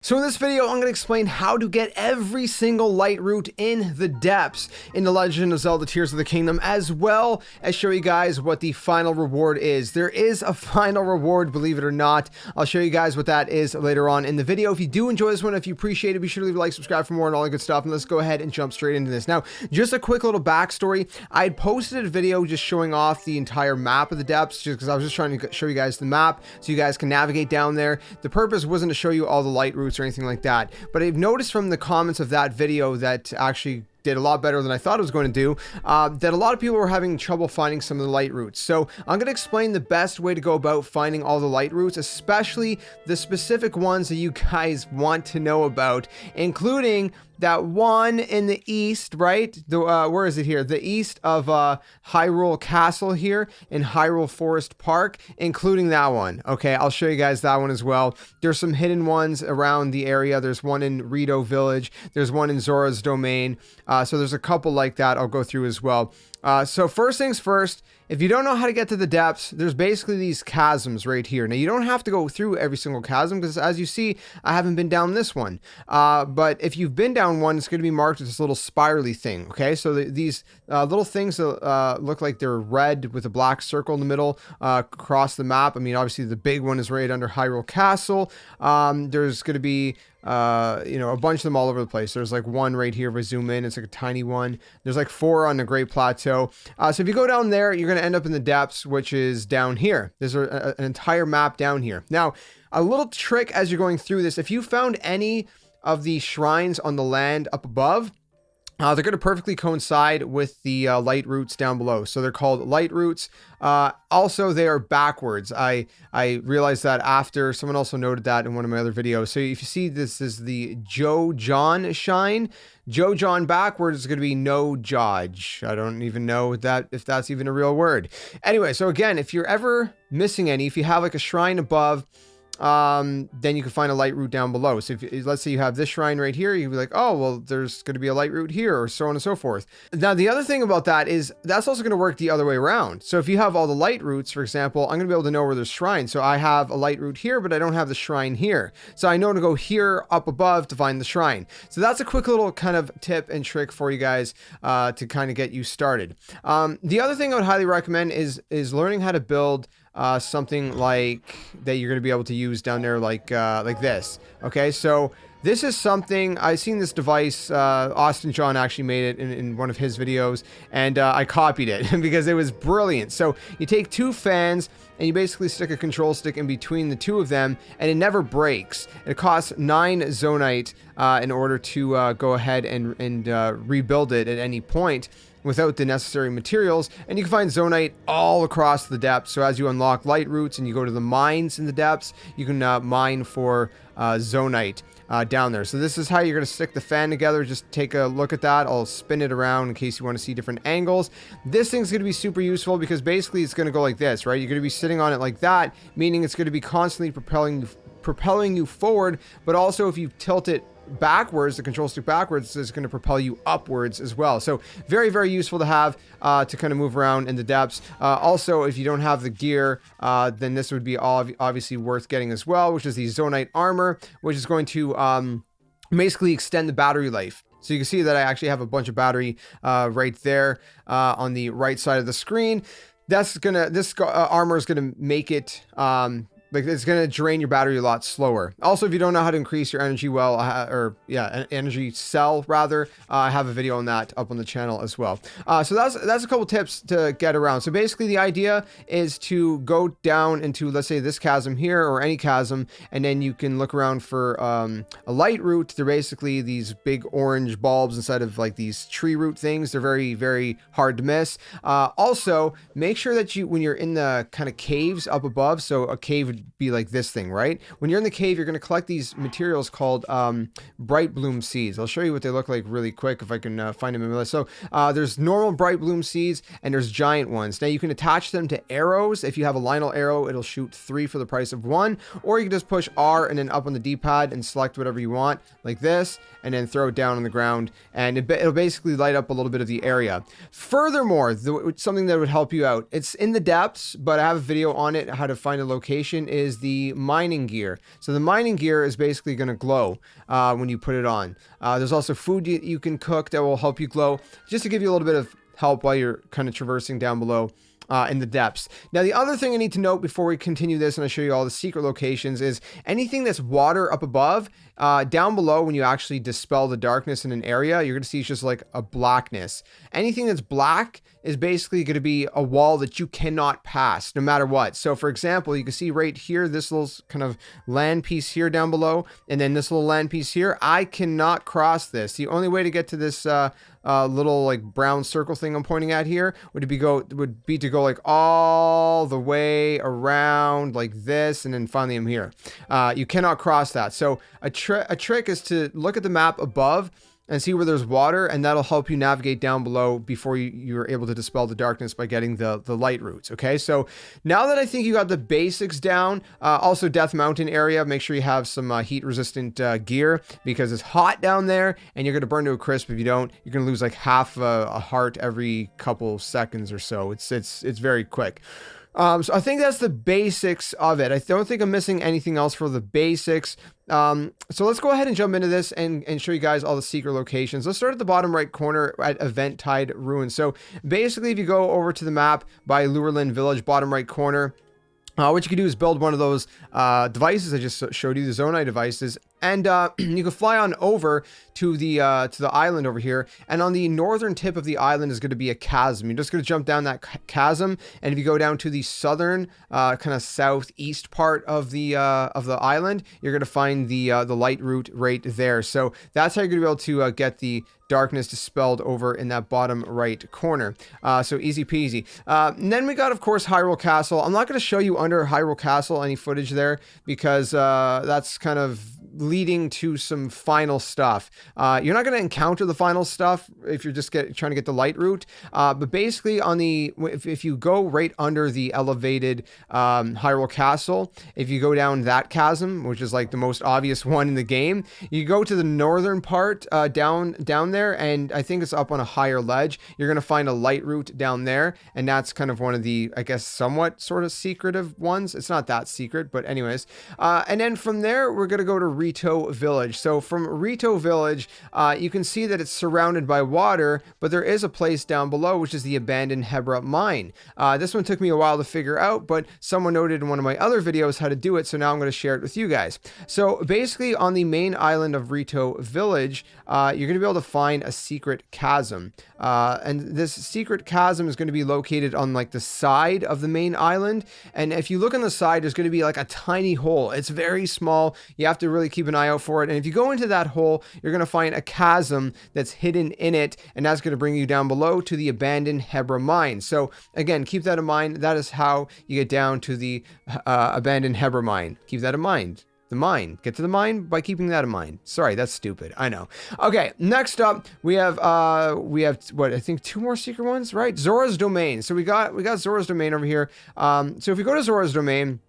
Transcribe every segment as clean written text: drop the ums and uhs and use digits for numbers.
So in this video, I'm going to explain how to get every single light root in the depths in the Legend of Zelda Tears of the Kingdom, as well as show you guys what the final reward is. There is a final reward, believe it or not. I'll show you guys what that is later on in the video. If you do enjoy this one, if you appreciate it, be sure to leave a like, subscribe for more and all that good stuff. And let's go ahead and jump straight into this. Now, just a quick little backstory. I had posted a video just showing off the entire map of the depths, just because I was just trying to show you guys the map so you guys can navigate down there. The purpose wasn't to show you all the light roots or anything like that, but I've noticed from the comments of that video that actually did a lot better than I thought it was going to do, that a lot of people were having trouble finding some of the light roots. So I'm going to explain the best way to go about finding all the light roots, especially the specific ones that you guys want to know about, including that one in the east, right? Where is it here? The east of Hyrule Castle here in Hyrule Forest Park, including that one. Okay, I'll show you guys that one as well. There's some hidden ones around the area. There's one in Rito Village. There's one in Zora's domain. So there's a couple like that I'll go through as well. So first things first, if you don't know how to get to the depths, there's basically these chasms right here. Now, you don't have to go through every single chasm because, as you see, I haven't been down this one. But if you've been down one, it's going to be marked with this little spirally thing, okay? So these little things look like they're red with a black circle in the middle across the map. I mean, obviously, the big one is right under Hyrule Castle. There's going to be a bunch of them all over the place. There's like one right here if I zoom in, it's like a tiny one. There's like 4 on the Great Plateau. So if you go down there, you're going to end up in the depths, which is down here. There's an entire map down here. Now, a little trick as you're going through this, if you found any of the shrines on the land up above, they're going to perfectly coincide with the light roots down below. So they're called light roots. Also, they are backwards. I realized that after. Someone also noted that in one of my other videos. So if you see, this is the Joe-John Shine. Joe-John backwards is going to be no Jodge. I don't even know if that's even a real word. Anyway, so again, if you're ever missing any, if you have like a shrine above, then you can find a light root down below. So if let's say you have this shrine right here, you'd be like, oh, well, there's going to be a light root here, or so on and so forth. Now, the other thing about that is that's also going to work the other way around. So if you have all the light roots, for example, I'm going to be able to know where there's shrines. So I have a light root here, but I don't have the shrine here. So I know to go here up above to find the shrine. So that's a quick little kind of tip and trick for you guys to kind of get you started. The other thing I would highly recommend is learning how to build something like that you're going to be able to use down there like this. Okay, so this is something I've seen this device. Austin John actually made it in one of his videos, and I copied it because it was brilliant. So you take 2 fans and you basically stick a control stick in between the 2 of them, and it never breaks. It costs 9 Zonaite in order to go ahead and rebuild it at any point without the necessary materials. And you can find Zonaite all across the depths. So as you unlock light roots and you go to the mines in the depths, you can mine for Zonaite down there. So this is how you're going to stick the fan together. Just take a look at that. I'll spin it around in case you want to see different angles. This thing's going to be super useful because basically it's going to go like this, right? You're going to be sitting on it like that, meaning it's going to be constantly propelling you forward, but also if you tilt it backwards, the control stick backwards, is going to propel you upwards as well. So very, very useful to have to kind of move around in the depths. Also, if you don't have the gear, then this would be obviously worth getting as well, which is the Zonaite armor, which is going to basically extend the battery life. So you can see that I actually have a bunch of battery right there on the right side of the screen. This armor is gonna make it like it's going to drain your battery a lot slower. Also, if you don't know how to increase your energy energy cell rather, I have a video on that up on the channel as well. So that's a couple tips to get around. So basically the idea is to go down into, let's say, this chasm here or any chasm, and then you can look around for a light root. They're basically these big orange bulbs inside of like these tree root things. They're very, very hard to miss. Also, make sure that when you're in the kind of caves up above, so a cave would be like this thing, right? When you're in the cave, you're going to collect these materials called bright bloom seeds. I'll show you what they look like really quick if I can find them in my list. So there's normal bright bloom seeds and there's giant ones. Now you can attach them to arrows. If you have a Lionel arrow, it'll shoot 3 for the price of 1, or you can just push R and then up on the D-pad and select whatever you want like this, and then throw it down on the ground, and it'll basically light up a little bit of the area. Furthermore, something that would help you out, it's in the depths, but I have a video on it, how to find a location. is the mining gear. So the mining gear is basically going to glow when you put it on. There's also food you can cook that will help you glow, just to give you a little bit of help while you're kind of traversing down below in the depths. Now, the other thing I need to note before we continue this and I show you all the secret locations is anything that's water up above, down below, when you actually dispel the darkness in an area, you're going to see it's just like a blackness. Anything that's black is basically going to be a wall that you cannot pass no matter what. So for example, you can see right here, this little kind of land piece here down below, and then this little land piece here. I cannot cross this. The only way to get to this little like brown circle thing I'm pointing at here would be to go like all the way around like this, and then finally I'm here. You cannot cross that. So a trick is to look at the map above and see where there's water, and that'll help you navigate down below before you're able to dispel the darkness by getting the light roots. Okay, so now that I think you got the basics down, also Death Mountain area, make sure you have some heat resistant gear, because it's hot down there and you're going to burn to a crisp. If you don't, you're going to lose like half a heart every couple seconds or so. It's very quick. So I think that's the basics of it. I don't think I'm missing anything else for the basics. So let's go ahead and jump into this and show you guys all the secret locations. Let's start at the bottom right corner at Eventide Ruins. So basically, if you go over to the map by Lurelin Village, bottom right corner, what you can do is build one of those devices I just showed you, the ZONAI devices, and you can fly on over to the island over here. And on the northern tip of the island is going to be a chasm. You're just going to jump down that chasm, and if you go down to the southern, kind of southeast part of the island, you're going to find the light root right there. So that's how you're going to be able to get the darkness dispelled over in that bottom right corner. So easy peasy. And then we got, of course, Hyrule Castle. I'm not going to show you under Hyrule Castle any footage there, because that's kind of leading to some final stuff. You're not going to encounter the final stuff if you're just trying to get the light route. But basically, if you go right under the elevated Hyrule Castle, if you go down that chasm, which is like the most obvious one in the game, you go to the northern part down there, and I think it's up on a higher ledge. You're going to find a light route down there, and that's kind of one of the, I guess, somewhat sort of secretive ones. It's not that secret, but anyways. And then from there, we're going to go to Rito Village. So from Rito Village, you can see that it's surrounded by water, but there is a place down below, which is the abandoned Hebra mine. This one took me a while to figure out, but someone noted in one of my other videos how to do it, so now I'm going to share it with you guys. So basically, on the main island of Rito Village, you're going to be able to find a secret chasm. And this secret chasm is going to be located on like the side of the main island. And if you look on the side, there's going to be like a tiny hole. It's very small. You have to really keep an eye out for it. And if you go into that hole, you're going to find a chasm that's hidden in it, and that's going to bring you down below to the abandoned Hebra mine. So again, keep that in mind. That is how you get down to the abandoned Hebra mine. Keep that in mind. The mine. Get to the mine by keeping that in mind. Sorry, that's stupid. I know. Okay, next up, we have what, I think 2 more secret ones, right? Zora's Domain. So we got Zora's Domain over here. So if you go to Zora's Domain,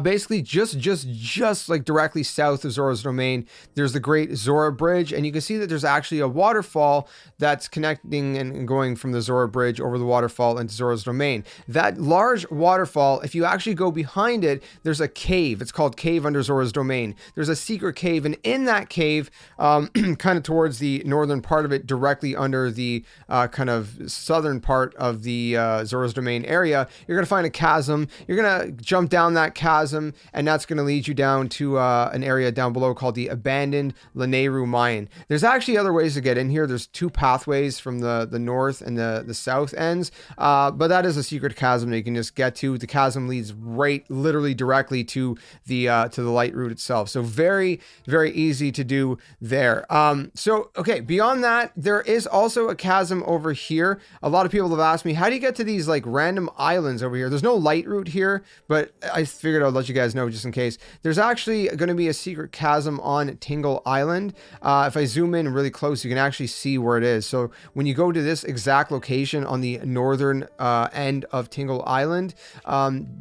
basically just like directly south of Zora's Domain, there's the Great Zora Bridge, and you can see that there's actually a waterfall that's connecting and going from the Zora Bridge over the waterfall into Zora's Domain. That large waterfall, if you actually go behind it, there's a cave. It's called Cave Under Zora's Domain. There's a secret cave, and in that cave, kind of towards the northern part of it, directly under the kind of southern part of the Zora's Domain area, you're going to find a chasm. You're going to jump down that chasm, and that's going to lead you down to an area down below called the abandoned Lanayru mine. There's actually other ways to get in here. There's 2 pathways from the north and the south ends, but that is a secret chasm that you can just get to. The chasm leads right, literally directly to the light route itself. So very, very easy to do there. So okay, beyond that, there is also a chasm over here. A lot of people have asked me, how do you get to these like random islands over here? There's no light route here, but I figured I'll let you guys know just in case. There's actually going to be a secret chasm on Tingle Island. If I zoom in really close, you can actually see where it is. So when you go to this exact location on the northern end of Tingle Island,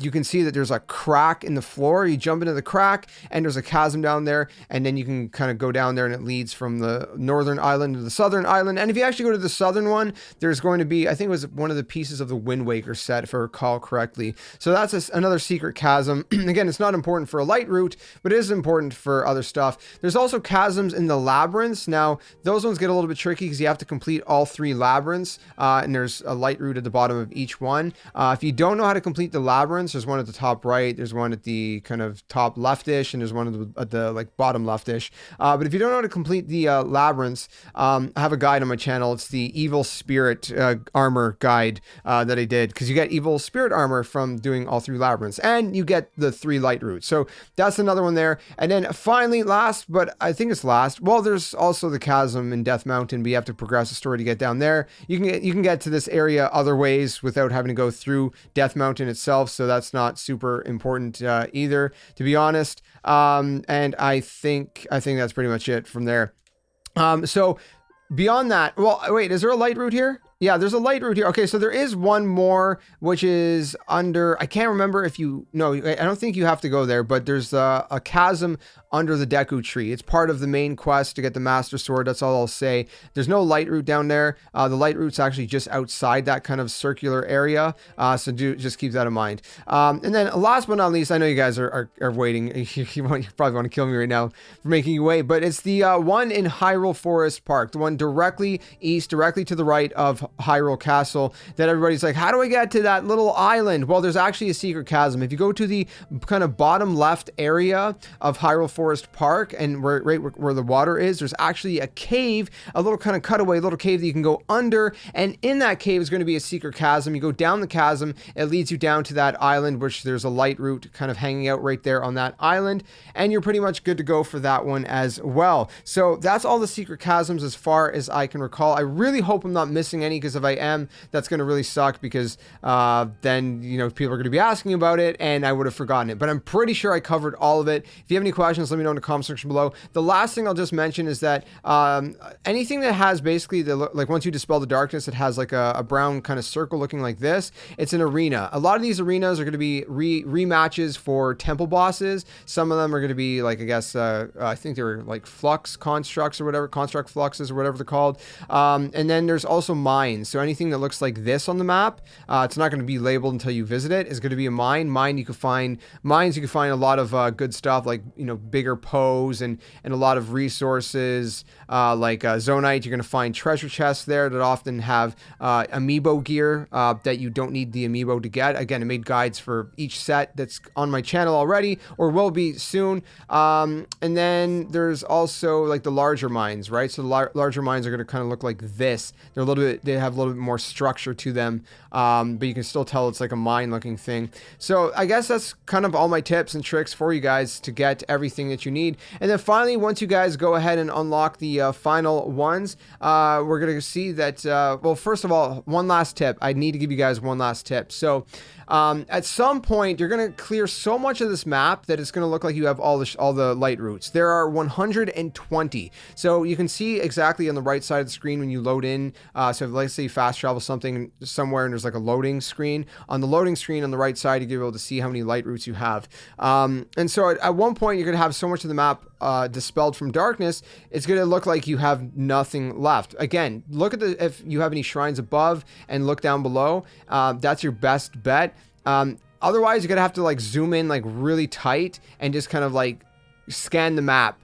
you can see that there's a crack in the floor. You jump into the crack, and there's a chasm down there, and then you can kind of go down there, and it leads from the northern island to the southern island. And if you actually go to the southern one, there's going to be, I think it was one of the pieces of the Wind Waker set, if I recall correctly. So that's another secret chasm. Again, it's not important for a light route, but it is important for other stuff. There's also chasms in the labyrinths. Now, those ones get a little bit tricky because you have to complete all 3 labyrinths, and there's a light route at the bottom of each one. If you don't know how to complete the labyrinths, there's one at the top right, there's one at the kind of top leftish, and there's one at the like bottom leftish. But if you don't know how to complete the labyrinths, I have a guide on my channel. It's the evil spirit armor guide that I did, because you get evil spirit armor from doing all 3 labyrinths, and you get the 3 light routes. So that's another one there. And then finally, last, but I think it's last, well, there's also the chasm in Death Mountain, but you have to progress the story to get down there. You can get to this area other ways without having to go through Death Mountain itself, so that's not super important either, to be honest. And I think that's pretty much it from there. So beyond that, well, wait, is there a light route here? Yeah, there's a light route here. Okay, so there is one more, which is under, I can't remember if you, no, I don't think you have to go there, but there's a chasm under the Deku tree. It's part of the main quest to get the Master Sword. That's all I'll say. There's no light route down there. The light route's actually just outside that kind of circular area. So just keep that in mind. And then last but not least, I know you guys are waiting. You probably want to kill me right now for making you wait, but it's the one in Hyrule Forest Park, the one directly east, directly to the right of Hyrule Castle, that everybody's like, how do I get to that little island? Well, there's actually a secret chasm. If you go to the kind of bottom left area of Hyrule Forest Park, and right where the water is, there's actually a cave, a little kind of cutaway little cave that you can go under, and in that cave is going to be a secret chasm. You go down the chasm, it leads you down to that island, which there's a light route kind of hanging out right there on that island, and you're pretty much good to go for that one as well. So that's all the secret chasms as far as I can recall. I really hope I'm not missing any, because if I am, that's going to really suck, because then, you know, people are going to be asking about it and I would have forgotten it, but I'm pretty sure I covered all of it. If you have any questions, let me know in the comment section below. The last thing I'll just mention is that anything that has basically like once you dispel the darkness, it has like a brown kind of circle looking like this. It's an arena. A lot of these arenas are going to be rematches for temple bosses. Some of them are going to be like, I guess, I think they were like flux constructs or whatever, construct fluxes or whatever they're called. And then there's also mines. So anything that looks like this on the map, it's not going to be labeled until you visit it. It's going to be a mine. Mines, you can find a lot of good stuff, like, you know, bigger pose and a lot of resources, like Zonaite. You're going to find treasure chests there that often have amiibo gear that you don't need the amiibo to get. Again, I made guides for each set that's on my channel already, or will be soon. And then there's also like the larger mines, right? So the larger mines are going to kind of look like this. They have a little bit more structure to them, but you can still tell it's like a mine looking thing. So I guess that's kind of all my tips and tricks for you guys to get everything that you need. And then finally, once you guys go ahead and unlock the final ones, we're going to see that, well, first of all, one last tip. I need to give you guys one last tip. So at some point, you're going to clear so much of this map that it's going to look like you have all the light routes. There are 120. So you can see exactly on the right side of the screen when you load in. So if, let's say you fast travel somewhere and there's like a loading screen. On the loading screen on the right side, you're going to be able to see how many light routes you have. And so at one point, you're going to have so much of the map dispelled from darkness, it's going to look like you have nothing left. Again, look at if you have any shrines above and look down below. That's your best bet. Otherwise, you're going to have to like zoom in like really tight and just kind of like scan the map.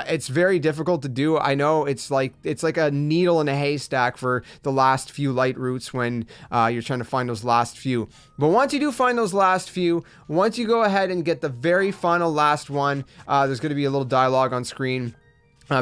It's very difficult to do. I know it's like a needle in a haystack for the last few light routes when you're trying to find those last few. But once you do find those last few, once you go ahead and get the very final last one, there's going to be a little dialogue on screen.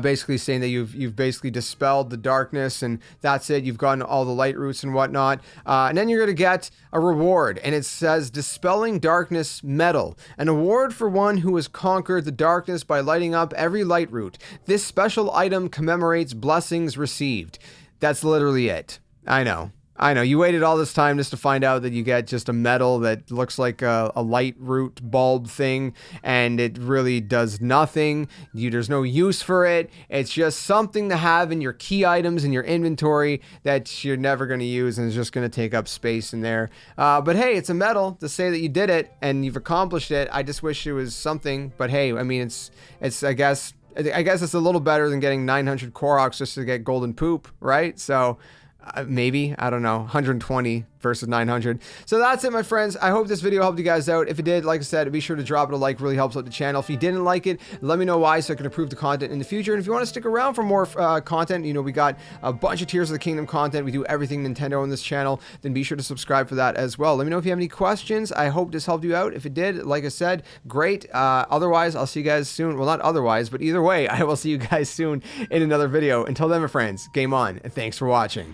Basically saying that you've basically dispelled the darkness and that's it. You've gotten all the light routes and whatnot. And then you're going to get a reward, and it says Dispelling Darkness Medal, an award for one who has conquered the darkness by lighting up every light route. This special item commemorates blessings received. That's literally it. I know. You waited all this time just to find out that you get just a medal that looks like a light root bulb thing, and it really does nothing. There's no use for it. It's just something to have in your key items in your inventory that you're never going to use, and it's just going to take up space in there. But hey, it's a medal to say that you did it and you've accomplished it. I just wish it was something, but hey, I mean, it's I guess it's a little better than getting 900 Koroks just to get golden poop, right? So maybe, I don't know, 120 versus 900. So that's it, my friends. I hope this video helped you guys out. If it did, like I said, be sure to drop it a like. Really helps out the channel. If you didn't like it, let me know why so I can improve the content in the future. And if you want to stick around for more content, you know, we got a bunch of Tears of the Kingdom content. We do everything Nintendo on this channel. Then be sure to subscribe for that as well. Let me know if you have any questions. I hope this helped you out. If it did, like I said, great. Otherwise, I'll see you guys soon. Well, not otherwise, but either way, I will see you guys soon in another video. Until then, my friends, game on, and thanks for watching.